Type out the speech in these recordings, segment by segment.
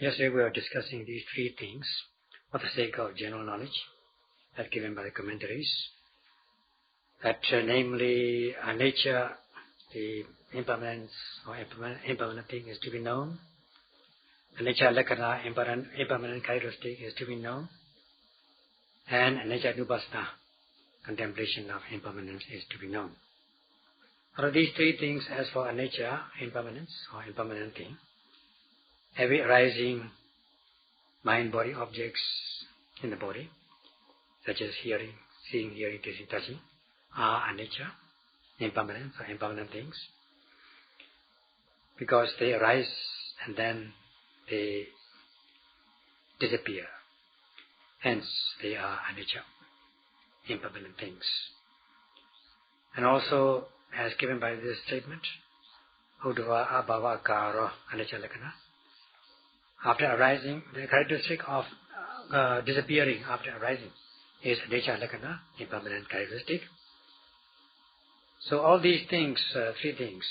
Yesterday we were discussing these three things for the sake of general knowledge, as given by the commentaries. That namely, nature, the impermanence or impermanent thing is to be known. Anicca, Lakhana, impermanent characteristic is to be known. And Anicca Vipassana, contemplation of impermanence, is to be known. Out of these three things, as for anicca, impermanence or impermanent thing, every arising mind-body objects in the body, such as hearing, seeing, hearing, tasting, touching, are anicca, impermanent or impermanent things, because they arise and then they disappear. Hence, they are anicca, impermanent things. And also, as given by this statement, Udva Abhava Karo Anicca Lakhana, after arising, the characteristic of disappearing after arising is Anicca Lakhana, impermanent characteristic. So all these things, three things,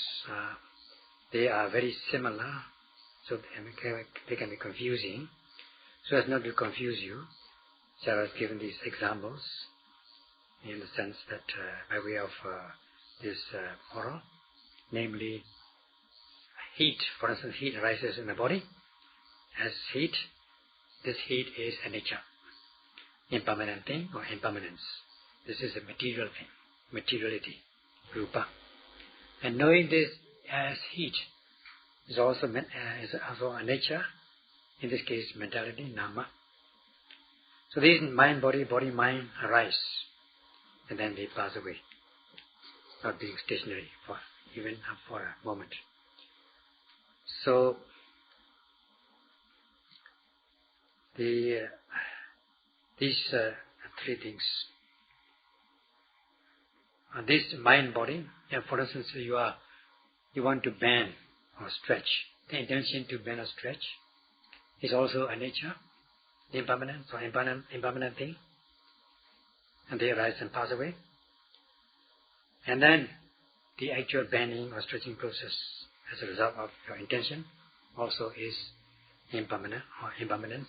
they are very similar, so they can be confusing. So as not to confuse you, so I was given these examples in the sense that by way of this moral, namely heat. For instance, heat arises in the body as heat. This heat is anicca, impermanent thing or impermanence. This is a material thing, materiality, rupa. And knowing this as heat is also anicca, in this case mentality, nama. So these mind, body, mind arise and then they pass away, not being stationary for even for a moment. So these three things. This mind, body. For instance, you want to bend or stretch. The intention to bend or stretch is also anicca, impermanent or impermanent thing, and they arise and pass away. And then the actual bending or stretching process as a result of your intention also is impermanent or impermanent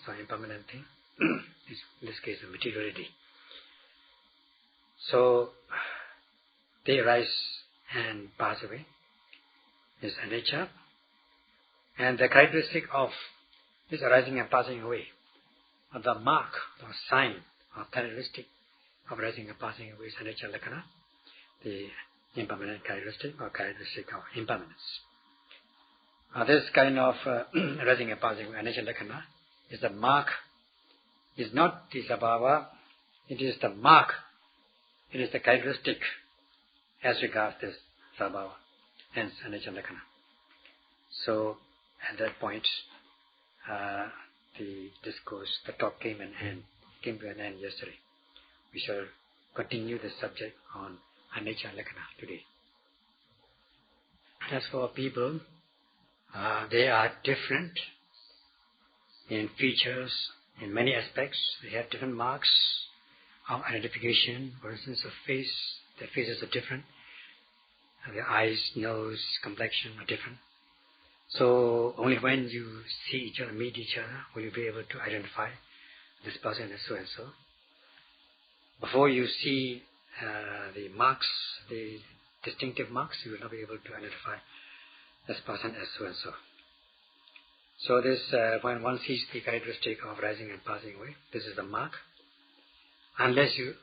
thing. In this case, the materiality. So they arise and pass away is anicca, and the characteristic of this arising and passing away, or the mark or sign or characteristic of arising and passing away is anicca Lakhana, the impermanent characteristic or characteristic of impermanence. This kind of arising and passing away, anicca Lakhana, is the mark, is not the sabhava, it is the mark, it is the characteristic as regards this sabhava, hence anicca Lakhana. So at that point, the discourse, the talk came to an end yesterday. We shall continue the subject on Anicca Lakhana today. As for people, they are different in features, in many aspects. They have different marks of identification. For instance, their faces are different. Their eyes, nose, complexion are different. So only when you see each other, meet each other, will you be able to identify this person as so and so. Before you see the marks, the distinctive marks, you will not be able to identify this person as so and so. So this, when one sees the characteristic of rising and passing away, this is the mark. Unless you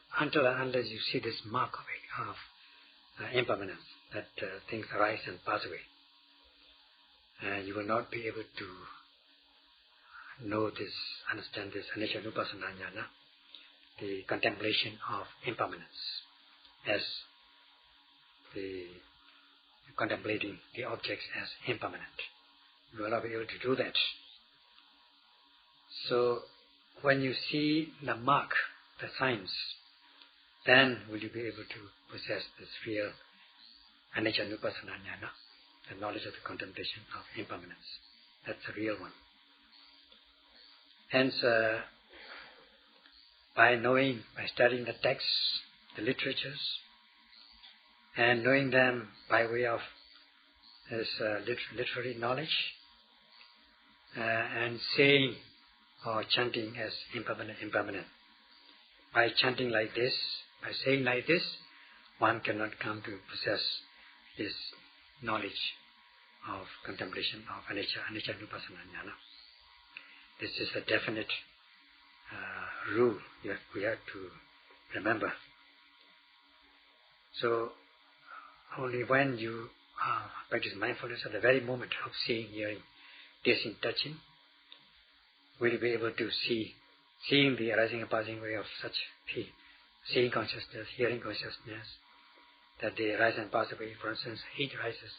see this mark of impermanence, that things arise and pass away, you will not be able to know this, understand this anicca Vipassana jnana, the contemplation of impermanence, as the contemplating the objects as impermanent. You will not be able to do that. So when you see the mark, the signs, then will you be able to possess this real anicca Vipassana jnana, the knowledge of the contemplation of impermanence. That's a real one. Hence, by studying the texts, the literatures, and knowing them by way of this literary knowledge, and saying or chanting as impermanent. By chanting like this, by saying like this, one cannot come to possess this knowledge of contemplation of Anicca Nupassana Jnana. This is a definite rule we have to remember. So, only when you practice mindfulness at the very moment of seeing, hearing, tasting, touching, will you be able to seeing the arising and passing away of such seeing consciousness, hearing consciousness, that they arise and pass away. For instance, heat rises,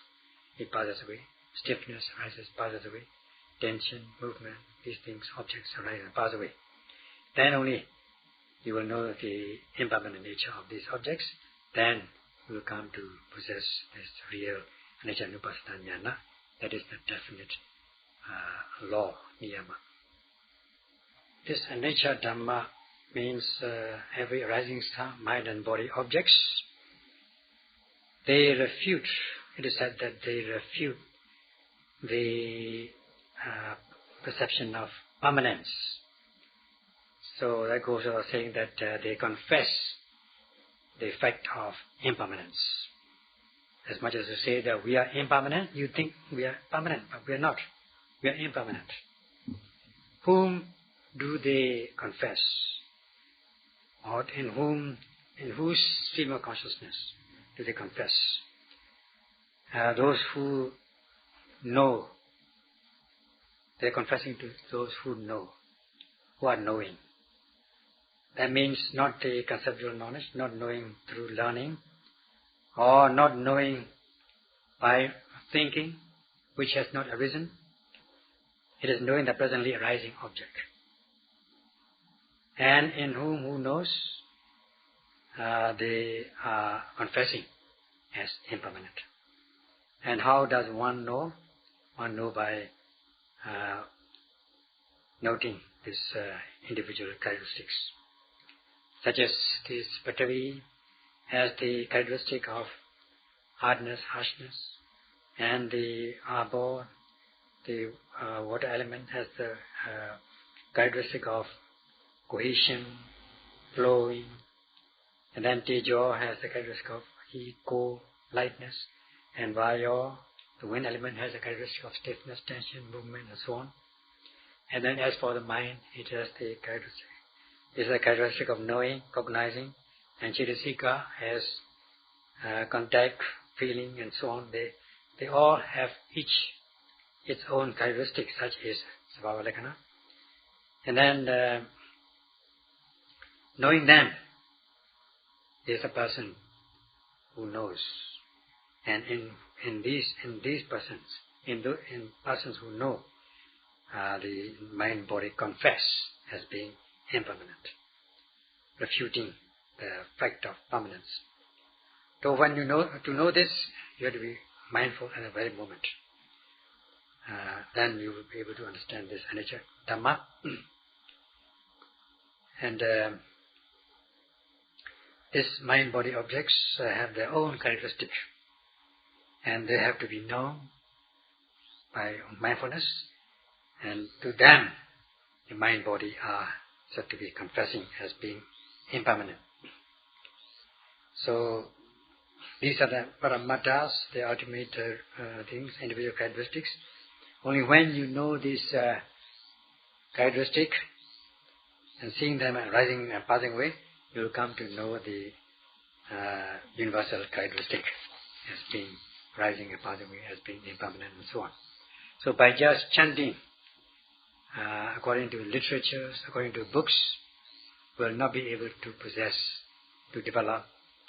it passes away. Stiffness rises, passes away. Tension, movement, these things, objects arise and pass away. Then only you will know the impermanent nature of these objects. Then you will come to possess this real Anicca Nupassana Jnana. That is the definite law, niyama. This Anicca Dhamma means every arising mind and body objects. They refute, it is said that they refute the perception of permanence. So that goes without saying that they confess the effect of impermanence. As much as you say that we are impermanent, you think we are permanent, but we are not. We are impermanent. Whom do they confess? Or in whose stream of consciousness do they confess? Those who know. They are confessing to those who know, who are knowing. That means not the conceptual knowledge, not knowing through learning, or not knowing by thinking, which has not arisen. It is knowing the presently arising object. And in who knows, they are confessing as impermanent. And how does one know? One knows by noting these individual characteristics, such as this Prithvi has the characteristic of hardness, harshness, and the Abha, the water element, has the characteristic of cohesion, flowing, and then Tejo has the characteristic of heat, cold, lightness, and Vaya, the wind element, has the characteristic of stiffness, tension, movement, and so on. And then as for the mind, it has the characteristic. It is a characteristic of knowing, cognizing, and Chaitasika has contact, feeling, and so on. They all have each its own characteristic, such as Sabhava Lakhana. And then knowing them is a person who knows. And in these persons, in persons who know, the mind body confess as being impermanent, refuting the fact of permanence. So when you know to know this, you have to be mindful at the very moment. Then you will be able to understand this Anicca Dhamma. And these mind body objects have their own characteristics, and they have to be known by mindfulness, and to them the mind body are said to be confessing as being impermanent. So these are the paramattha's, the ultimate things, individual characteristics. Only when you know these characteristics and seeing them rising and passing away, you will come to know the universal characteristic as being rising and passing away, as being impermanent, and so on. So by just chanting, according to literatures, according to books, we will not be able to possess, to develop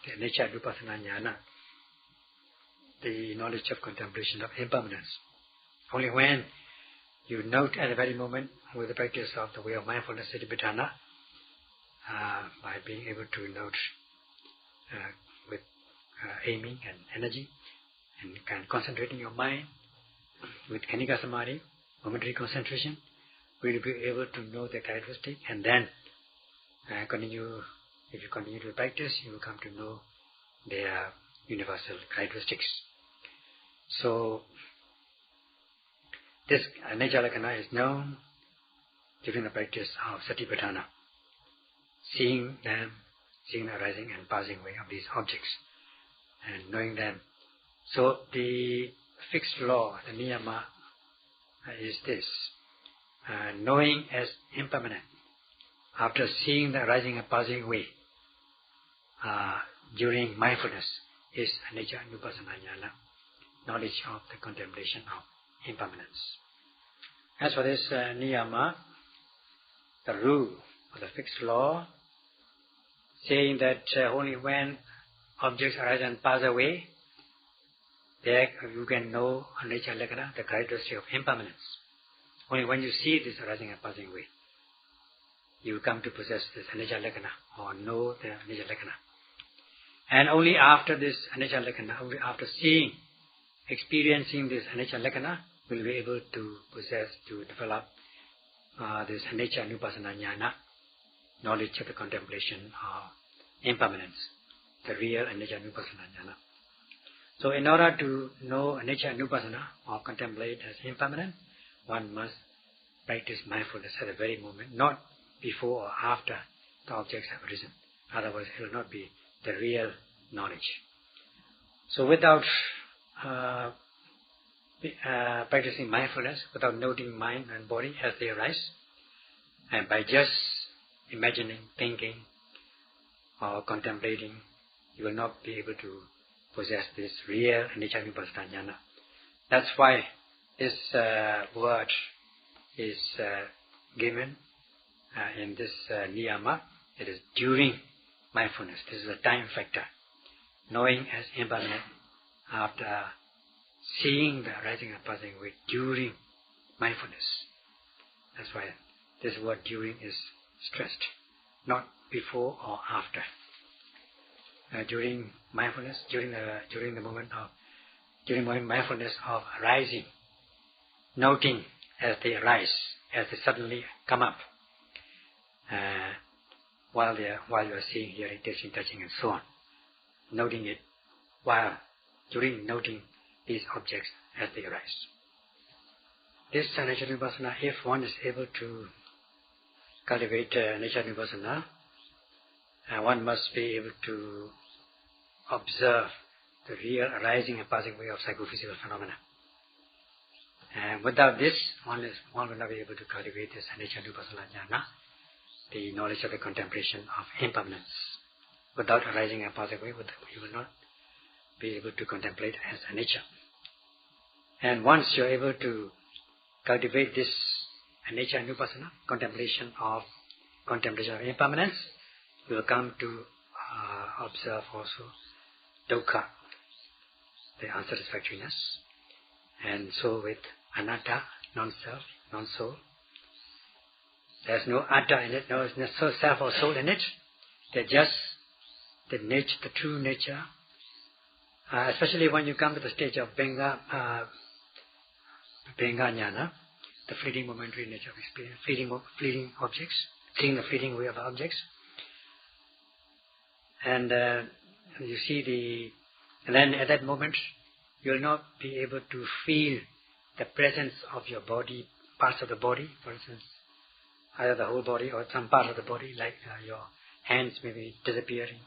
the Anicca Nupassana Jnana, the knowledge of contemplation of impermanence. Only when you note at the very moment with the practice of the way of mindfulness, Satipatthana, by being able to note with aiming and energy, and concentrating your mind with Khanika Samadhi, momentary concentration, we will be able to know the characteristic, and then if you continue to practice, you will come to know their universal characteristics. So This Anicca Lakhana is known during the practice of Satipatthana, seeing them, seeing the arising and passing away of these objects, and knowing them. So the fixed law, the niyama, is this: knowing as impermanent. After seeing the arising and passing away during mindfulness is Anicca Nupassana Jnana, knowledge of the contemplation of impermanence. As for this niyama, the rule or the fixed law, saying that only when objects arise and pass away, there you can know Anicca Lakhana, the characteristic of impermanence. Only when you see this arising and passing away, you come to possess this Anicca Lakhana or know the Anicca Lakhana. And only after this Anicca Lakhana, only after seeing, experiencing this Anicca Lakhana, will be able to possess, to develop this Anicca Nupassana Jnana, knowledge of the contemplation of impermanence, the real Anicca Nupassana Jnana. So in order to know Anicca Nupassana or contemplate as impermanent, one must practice mindfulness at the very moment, not before or after the objects have arisen. Otherwise it will not be the real knowledge. So without practicing mindfulness, without noting mind and body as they arise, and by just imagining, thinking, or contemplating, you will not be able to possess this real Anicca Nupassana Jnana. That's why this word is given in this niyama. It is during mindfulness. This is a time factor. Knowing as impermanent after seeing the arising and passing away during mindfulness. That's why this word during is stressed, not before or after. During mindfulness, during mindfulness of arising, noting as they arise, as they suddenly come up, while you are seeing, hearing, tasting, touching, and so on, noting it during noting these objects as they arise. This Anicca Nupassana, if one is able to cultivate Anicca Nupassana, one must be able to observe the real arising and passing away of psychophysical phenomena. And without this, one will not be able to cultivate this Anicca Nupassana Jnana, the knowledge of the contemplation of impermanence. Without arising and passing away, you will not be able to contemplate as Anicca. And once you are able to cultivate this Anicca Nupassana, contemplation of impermanence, you will come to observe also dukkha, the unsatisfactoriness, and so with anatta, non-self, non-soul. There's no atta in it, no self or soul in it. They're just the nature, the true nature. Especially when you come to the stage of Bhenga Jnana, the fleeting momentary nature of experience, fleeting objects, seeing the fleeting way of objects. And you see and then at that moment, you will not be able to feel the presence of your body, parts of the body, for instance, either the whole body or some part of the body, like your hands may be disappearing,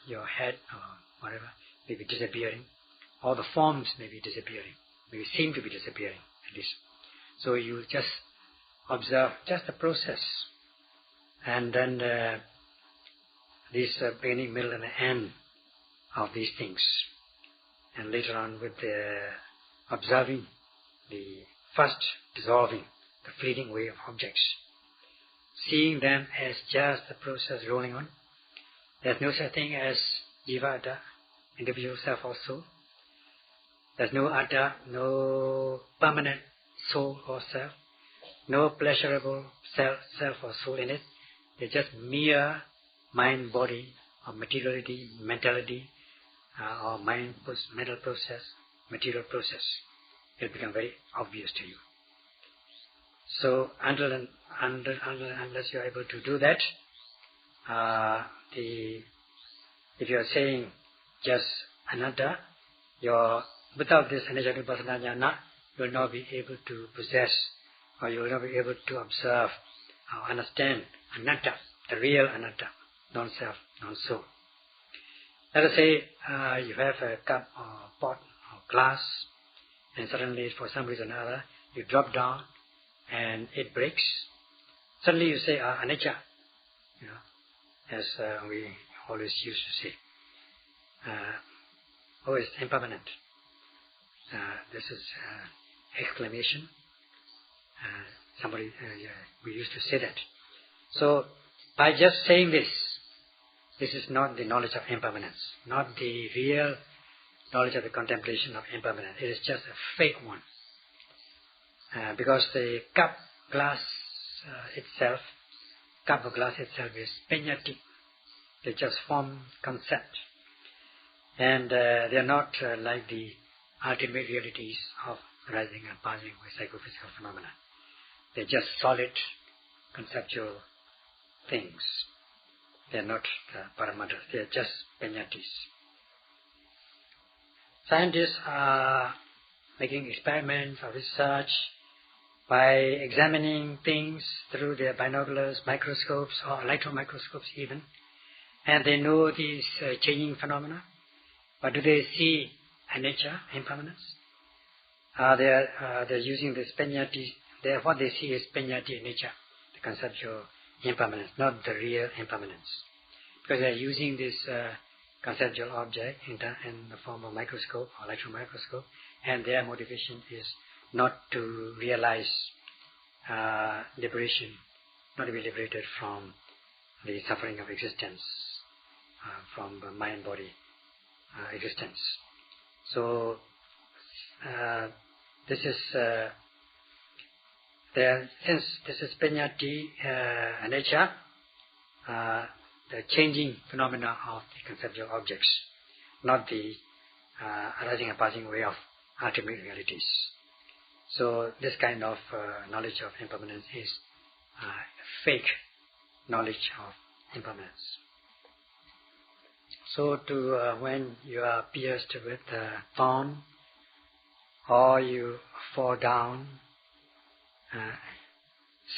your head or whatever may be disappearing, or the forms may be disappearing, may seem to be disappearing at least. So you just observe just the process, and then this beginning, middle, and the end of these things, and later on with observing the first dissolving, the fleeting way of objects, seeing them as just the process rolling on. There's no such thing as jiva atta, individual self or soul. There's no atta, no permanent soul or self, no pleasurable self or soul in it. It's just mere mind, body, or materiality, mentality, or mental process, material process. It will become very obvious to you. So unless you are able to do that, if you are saying just anatta, without this Anicca Nupassana Jnana, you will not be able to possess, or you will not be able to observe or understand anatta, the real anatta, non-self, non-soul. Let us say you have a cup or pot or glass, and suddenly for some reason or other you drop down and it breaks. Suddenly you say anicca, as we always used to say. It's impermanent. This is exclamation. We used to say that. So by just saying this is not the knowledge of impermanence, not the real knowledge of the contemplation of impermanence. It is just a fake one. Because the cup or glass itself is peññati. They just form concept. And they are not like the ultimate realities of arising and passing with psychophysical phenomena. They are just solid conceptual things. They are not paramattras. They are just peññatis. Scientists are making experiments or research by examining things through their binoculars, microscopes, or electron microscopes even, and they know these changing phenomena. But do they see anicca, impermanence? They're using this peññati. What they see is peññati anicca, the conceptual impermanence, not the real impermanence. Because they're using this conceptual object in the form of microscope or electron microscope, and their motivation is not to realize liberation, not to be liberated from the suffering of existence, from the mind-body existence. So this is since this is peññati anicca, the changing phenomena of the conceptual objects, not the arising and passing away of ultimate realities. So this kind of knowledge of impermanence is fake knowledge of impermanence. So when you are pierced with a thorn, or you fall down,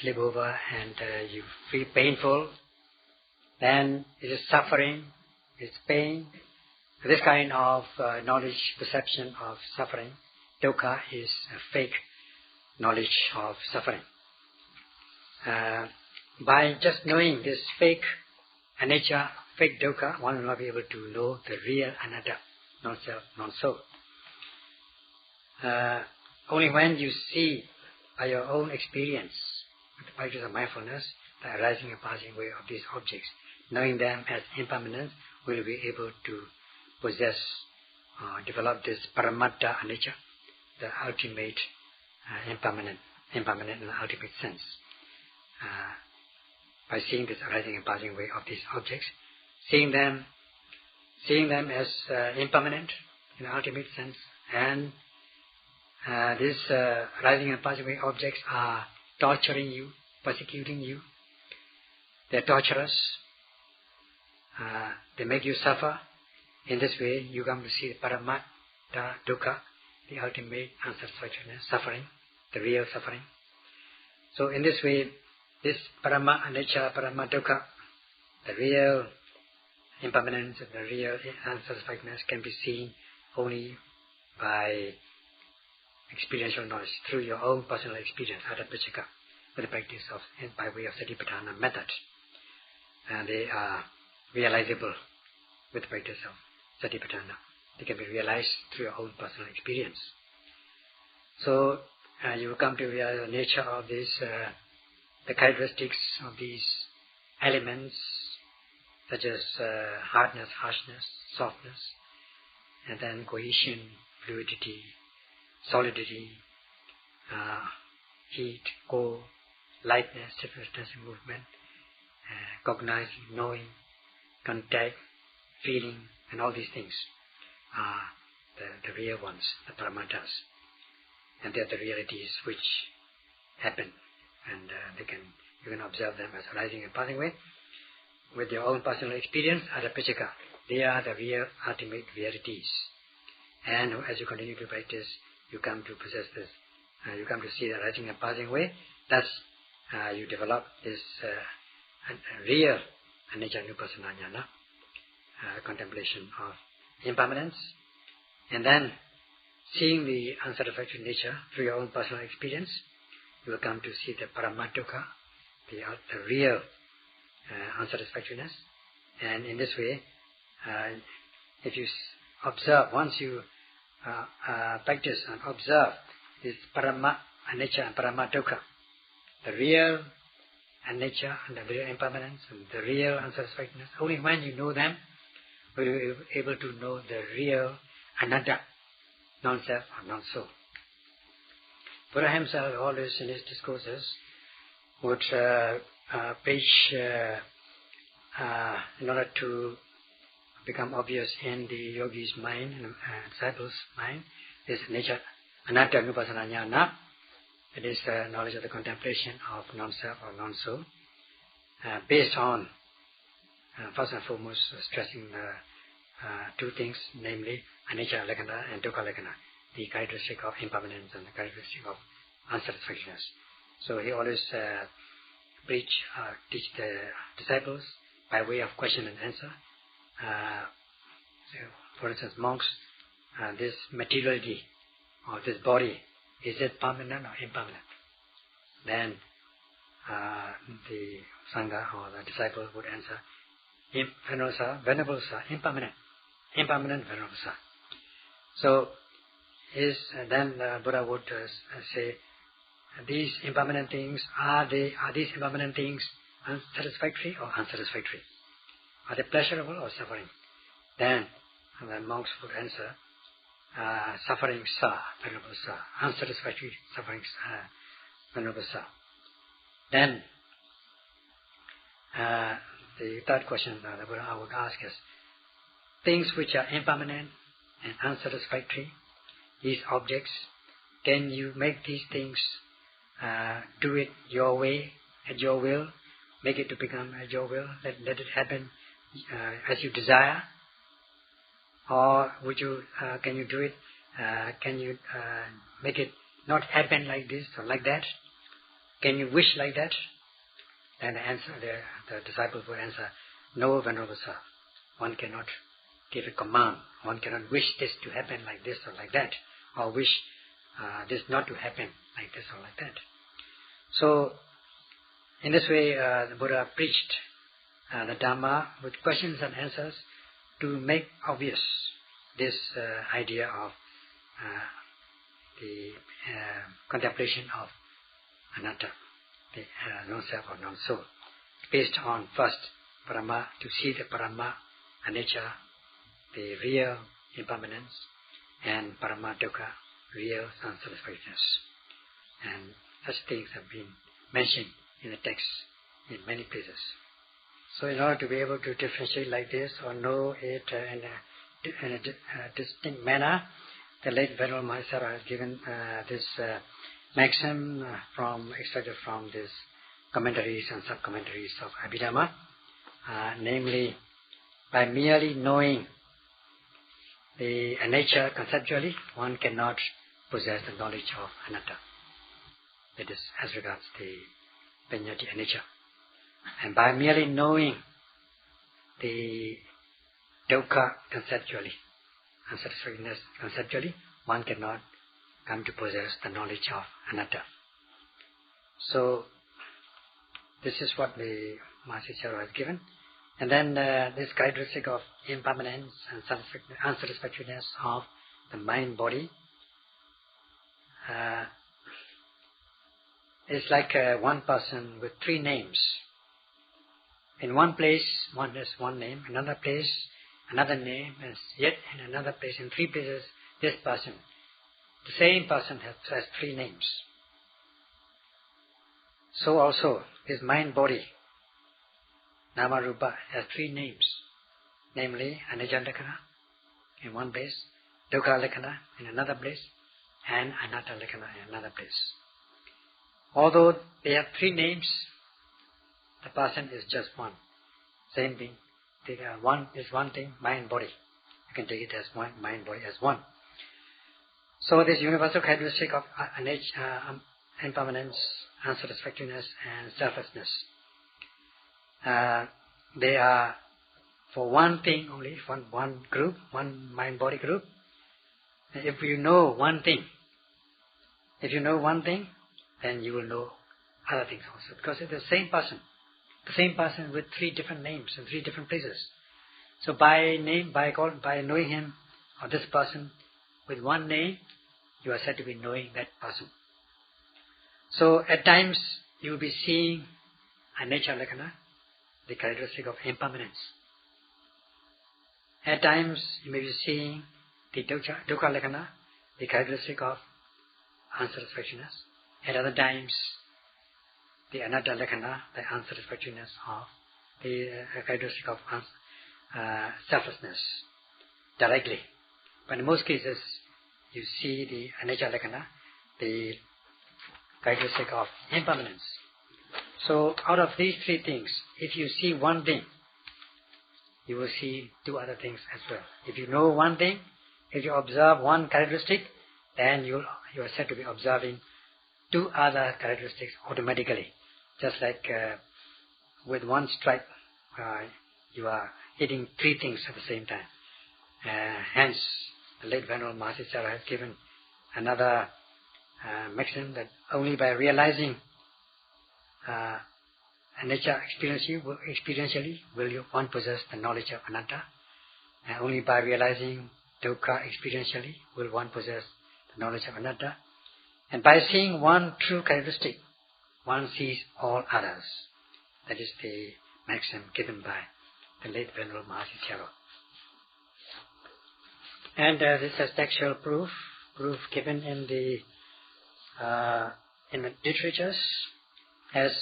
slip over, and you feel painful, then it is suffering, it's pain. This kind of knowledge, perception of suffering, dukkha, is a fake knowledge of suffering. By just knowing this fake anicca, fake dukkha, one will not be able to know the real anatta, non-self, non-soul. Only when you see by your own experience, with the practice of mindfulness, the arising and passing away of these objects, knowing them as impermanent, will be able to possess, develop this paramattā anicca, the ultimate impermanent in the ultimate sense. By seeing this arising and passing away of these objects, seeing them as impermanent in the ultimate sense, and these arising and passing away objects are torturing you, persecuting you. They are torturous. They make you suffer. In this way, you come to see the paramattā dukkha, the ultimate unsatisfactoriness, suffering, the real suffering. So in this way, this paramattā anicca, paramattā dukkha, the real impermanence, the real unsatisfactoriness, can be seen only by experiential knowledge, through your own personal experience, adapacika, with the practice of, by way of satipatthana method. And they are realizable with the practice of satipatthana. They can be realized through your own personal experience. So you come to realize the nature of this, the characteristics of these elements, such as hardness, harshness, softness, and then cohesion, fluidity, solidity, heat, cold, lightness, stiffness, movement, cognizing, knowing, contact, feeling, and all these things are the real ones, the paramattas. And they are the realities which happen, and you can observe them as arising and passing away with your own personal experience, adapacika. They are the real ultimate realities. And as you continue to practice, you come to possess this you come to see the arising and passing away. Thus, you develop this real Anicca Nupassana Jnana, contemplation of impermanence, and then seeing the unsatisfactory nature through your own personal experience, you will come to see the Paramadukkha, the real unsatisfactoriness. And in this way, if you observe, once you practice and observe this Parama Anicca and Paramadukkha, the real Anicca and the real impermanence and the real unsatisfactoriness, only when you know them will you be able to know the real Anatta, non-self or non-soul. Buddha himself always in his discourses would preach in order to become obvious in the yogi's mind and disciples' mind, this nature, Anatta Nupassana Jnana. It is knowledge of the contemplation of non-self or non-soul, based on, first and foremost, stressing two things, namely Anicca Lakhana and Dukkha Lakhana, the characteristic of impermanence and the characteristic of unsatisfactoriness. So he always teach the disciples by way of question and answer. So for instance, monks, this materiality or this body, is it permanent or impermanent? Then the Sangha or the disciple would answer, Venerable Sir, impermanent. Impermanent, Venerable Sir. So then Buddha would say, these impermanent things, are these impermanent things unsatisfactory or unsatisfactory? Are they pleasurable or suffering? Then the monks would answer, suffering Sir, Venerable Sir. Unsatisfactory, suffering Venerable Sir. Then the third question the Buddha would ask is, things which are impermanent and unsatisfactory, these objects, can you make these things do it your way, at your will, make it to become at your will, let it happen as you desire? Or would you can you do it, can you make it not happen like this or like that? Can you wish like that? And the disciple would answer, no, Venerable Sir. One cannot give a command. One cannot wish this to happen like this or like that, or wish this not to happen like this or like that. So, in this way, the Buddha preached the Dhamma with questions and answers to make obvious this idea of the contemplation of Anatta, the non-self or non-soul, based on first Parama, to see the Parama Anicca, the real impermanence, and Paramadukkha, real unsatisfactoriness. And such things have been mentioned in the text in many places. So in order to be able to differentiate like this or know it in a distinct manner, the late Venerable Mahasara has given this maxim extracted from these commentaries and sub-commentaries of Abhidhamma, namely, by merely knowing the Anicca conceptually, one cannot possess the knowledge of Anatta. That is, as regards the Paññatti Anicca. And by merely knowing the Dukkha conceptually, unsatisfactoriness conceptually, one cannot come to possess the knowledge of Anatta. So, this is what the Mahasara has given. And then this characteristic of impermanence and unsatisfactoriness of the mind-body is like one person with three names. In one place, one has one name, another place, another name, and yet in another place, in three places, this person. The same person has three names. So also, his mind-body, Nama-rupa, has three names, namely Anicca Lakhana in one place, Dukkha Lakhana in another place, and Anatta Lakhana in another place. Although they have three names, the person is just one. Same thing. One is one thing, mind-body. You can take it as one, mind-body as one. So this universal characteristic of impermanence, unsatisfactoriness and selflessness, they are for one thing only, one group, one mind-body group. If you know one thing, then you will know other things also, because it's the same person with three different names in three different places. So by knowing him or this person with one name, you are said to be knowing that person. So at times you will be seeing Anicca Lakhana, the characteristic of impermanence. At times you may be seeing the Dukkha Lakhana, the characteristic of unsatisfactoriness. At other times, the Anatta Lakhana, the unsatisfactoriness of the characteristic of selflessness directly. But in most cases, you see the Anicca Lakhana, the characteristic of impermanence. So out of these three things, if you see one thing, you will see two other things as well. If you know one thing, if you observe one characteristic, then you are said to be observing two other characteristics automatically. Just like with one strike, you are hitting three things at the same time. Hence, the late Venerable Master has given another maxim that only by realizing Anicca experientially will one possess the knowledge of Anatta. And only by realizing Dukkha experientially will one possess the knowledge of Anatta. And by seeing one true characteristic, one sees all others. That is the maxim given by the late Venerable Master Sayadaw. And this is textual proof given in the literatures, as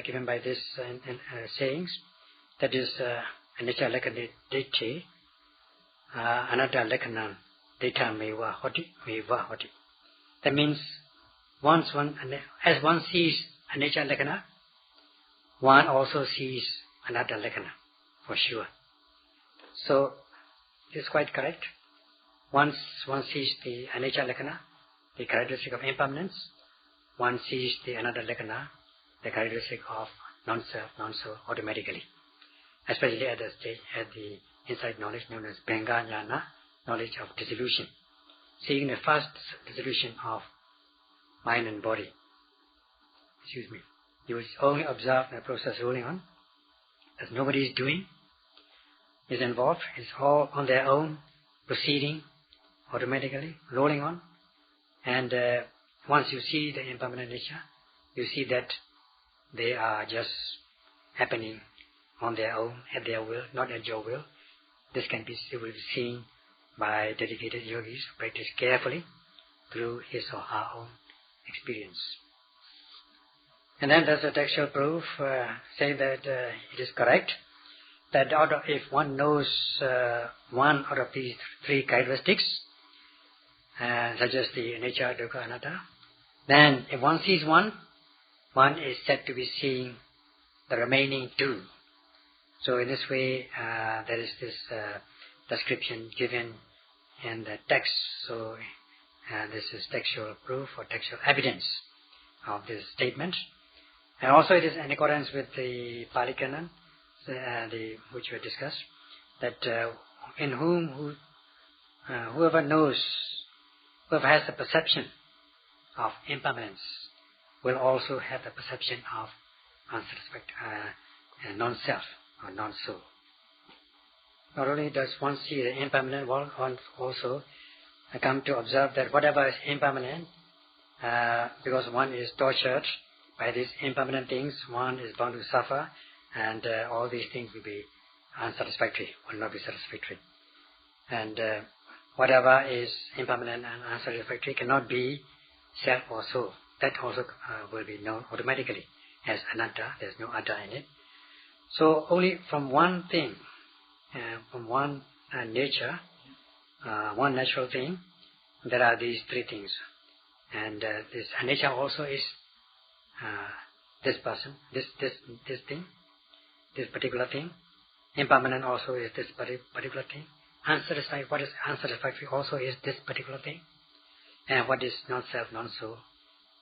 given by this sayings. That is Anicca Lakhana Dete, Anatta Lakhana Deta Meva Hoti. That means as one sees Anicca Lakhana, one also sees Anatta Lakhana for sure. So this is quite correct. Once one sees the Anicca Lakhana, the characteristic of impermanence, one sees the Anatta Lakhana, the characteristic of non-self, non-soul automatically. Especially at the stage, at the insight knowledge known as Bhanga Jnana, knowledge of dissolution. Seeing the first dissolution of mind and body. You will only observe the process rolling on, as nobody is doing, is involved, it's all on their own, proceeding automatically, rolling on. And once you see the impermanent nature, you see that they are just happening on their own, at their will, not at your will. This can be seen by dedicated yogis who practice carefully through his or her own experience. And then there's a textual proof saying that it is correct that if one knows one out of these three characteristics, such as the Anicca, Dukkha, Anatta, then if one sees one is said to be seeing the remaining two. So in this way, there is this description given in the text. So this is textual proof or textual evidence of this statement. And also it is in accordance with the Pali Canon, which we discussed, that in whoever has the perception of impermanence will also have the perception of non-self or non-soul. Not only does one see the impermanent, one also come to observe that whatever is impermanent, because one is tortured by these impermanent things, one is bound to suffer, and all these things will be unsatisfactory, will not be satisfactory. And whatever is impermanent and unsatisfactory cannot be self or soul. That also will be known automatically as anatta. There is no atta in it. So only from one thing, from one nature, one natural thing, there are these three things. And this anicca also is this person, this thing, this particular thing. Impermanent also is this particular thing. Unsatisfied, what is unsatisfactory also is this particular thing. And what is non-self, non-soul,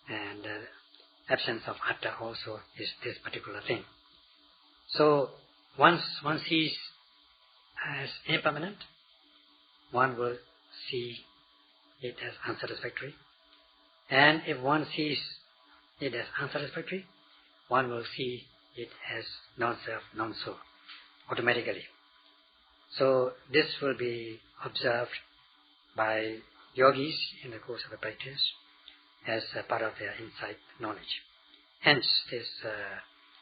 and absence of atta also is this particular thing. So once one sees as impermanent, one will see it as unsatisfactory. And if one sees it as unsatisfactory, one will see it as non-self, non-soul, automatically. So this will be observed by yogis in the course of the practice as a part of their insight knowledge. Hence this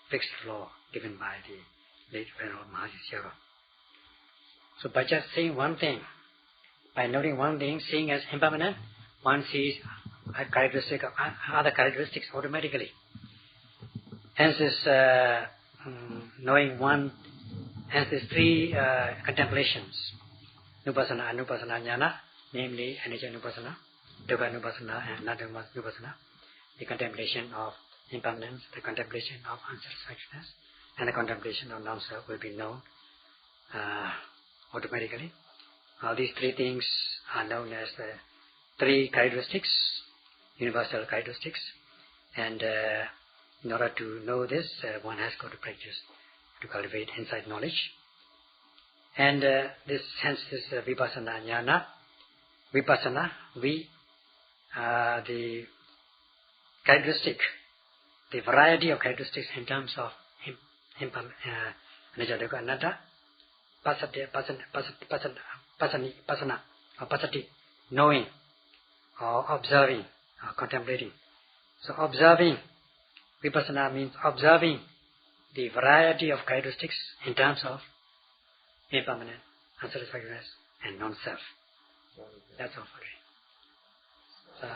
fixed law given by the late Venerable Mahasi Sayadaw. So by just seeing one thing, by noting one thing, seeing as impermanent, one sees a characteristic of other characteristics automatically. Hence this knowing one, hence these three contemplations, Nupassana, Anupassana, Jnana, namely Anicca Nupassana, Dukkha Nupassana, and Anatta Nupassana, the contemplation of impermanence, the contemplation of unsatisfactoriness, and the contemplation of non-self will be known automatically. These three things are known as the three characteristics, universal characteristics, and in order to know this, one has got to practice, to cultivate insight knowledge. And hence this Vipassana Jnana, Vipassana, the characteristic, the variety of characteristics in terms of Anicca, Dukkha, Anatta, Pasati, knowing or observing or contemplating. So observing, Vipassana means observing the variety of characteristics in terms of impermanent, unsatisfactoriness, and non-self. That's all for today.